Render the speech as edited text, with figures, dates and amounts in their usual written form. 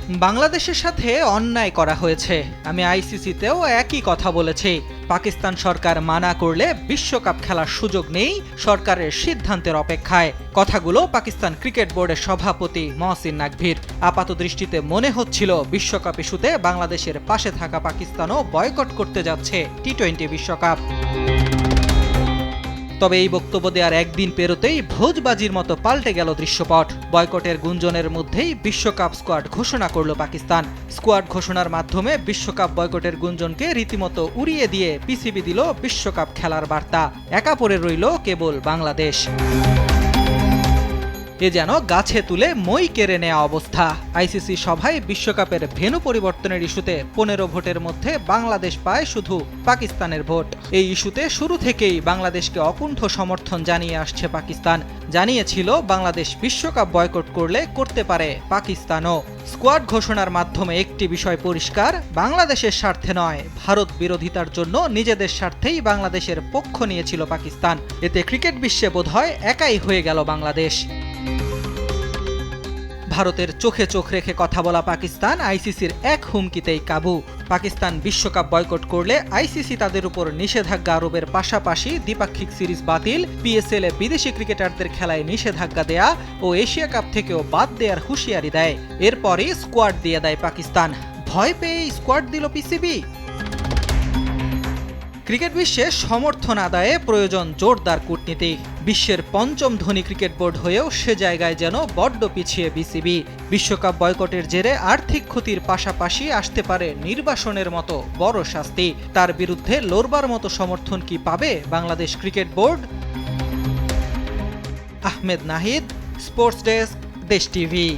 বাংলাদেশের সাথে অন্যায় করা হয়েছে। আমি আইসিসিতেও একই কথা বলেছি। পাকিস্তান সরকার মানা করলে বিশ্বকাপ খেলার সুযোগ নেই, সরকারের সিদ্ধান্তের অপেক্ষায়। কথাগুলো পাকিস্তান ক্রিকেট বোর্ডের সভাপতি মহসিন নাকভির। আপাতদৃষ্টিতে মনে হচ্ছিল বিশ্বকাপ ইস্যুতে বাংলাদেশের পাশে থাকা পাকিস্তানও বয়কট করতে যাচ্ছে টি-20 বিশ্বকাপ। তবে এই বক্তব্য দেওয়ার একদিন পেরোতেই ভোজবাজির মতো পাল্টে গেল দৃশ্যপট। বয়কটের গুঞ্জনের মধ্যেই বিশ্বকাপ স্কোয়াড ঘোষণা করল পাকিস্তান। স্কোয়াড ঘোষণার মাধ্যমে বিশ্বকাপ বয়কটের গুঞ্জনকে রীতিমতো উড়িয়ে দিয়ে পিসিবি দিল বিশ্বকাপ খেলার বার্তা। একা পড়ে রইল কেবল বাংলাদেশ। এ যেন গাছে তুলে মই কেড়ে নেওয়া অবস্থা। আইসিসি সভায় বিশ্বকাপের ভেন্যু পরিবর্তনের ইস্যুতে 15 ভোটের মধ্যে বাংলাদেশ পায় শুধু পাকিস্তানের ভোট। এই ইস্যুতে শুরু থেকেই বাংলাদেশকে অকুণ্ঠ সমর্থন জানিয়ে আসছে পাকিস্তান। জানিয়েছিল বাংলাদেশ বিশ্বকাপ বয়কট করলে করতে পারে পাকিস্তানও। স্কোয়াড ঘোষণার মাধ্যমে একটি বিষয় পরিষ্কার, বাংলাদেশের স্বার্থে নয়, ভারত বিরোধিতার জন্য নিজেদের স্বার্থেই বাংলাদেশের পক্ষ নিয়েছিল পাকিস্তান। এতে ক্রিকেট বিশ্বে বোধহয় একাই হয়ে গেল বাংলাদেশ। ভারতের চোখে চোখ রেখে কথা বলা পাকিস্তান আইসিসির এক হুমকিতেই কাবু। পাকিস্তান বিশ্বকাপ বয়কট করলে আইসিসি তাদের উপর নিষেধাজ্ঞা আরোপের পাশাপাশি দ্বিপাক্ষিক সিরিজ বাতিল, পিএসএল এ বিদেশি ক্রিকেটারদের খেলায় নিষেধাজ্ঞা দেয়া ও এশিয়া কাপ থেকেও বাদ দেওয়ার হুঁশিয়ারি দেয়। এরপরই স্কোয়াড দিয়ে দেয় পাকিস্তান। ভয় পেয়ে স্কোয়াড দিল পিসিবি। ক্রিকেট বিশ্বে সমর্থন আদায়ে প্রয়োজন জোরদার কূটনীতি। বিশ্বের পঞ্চম ধনী ক্রিকেট বোর্ড হয়েও সে জায়গায় যেন বড্ড পিছিয়ে বিসিবি। বিশ্বকাপ বয়কটের জেরে আর্থিক ক্ষতির পাশাপাশি আসতে পারে নির্বাসনের মতো বড় শাস্তি। তার বিরুদ্ধে লড়বার মতো সমর্থন কি পাবে Bangladesh cricket board? Ahmed Nahid, sports desk, দেশ টিভি।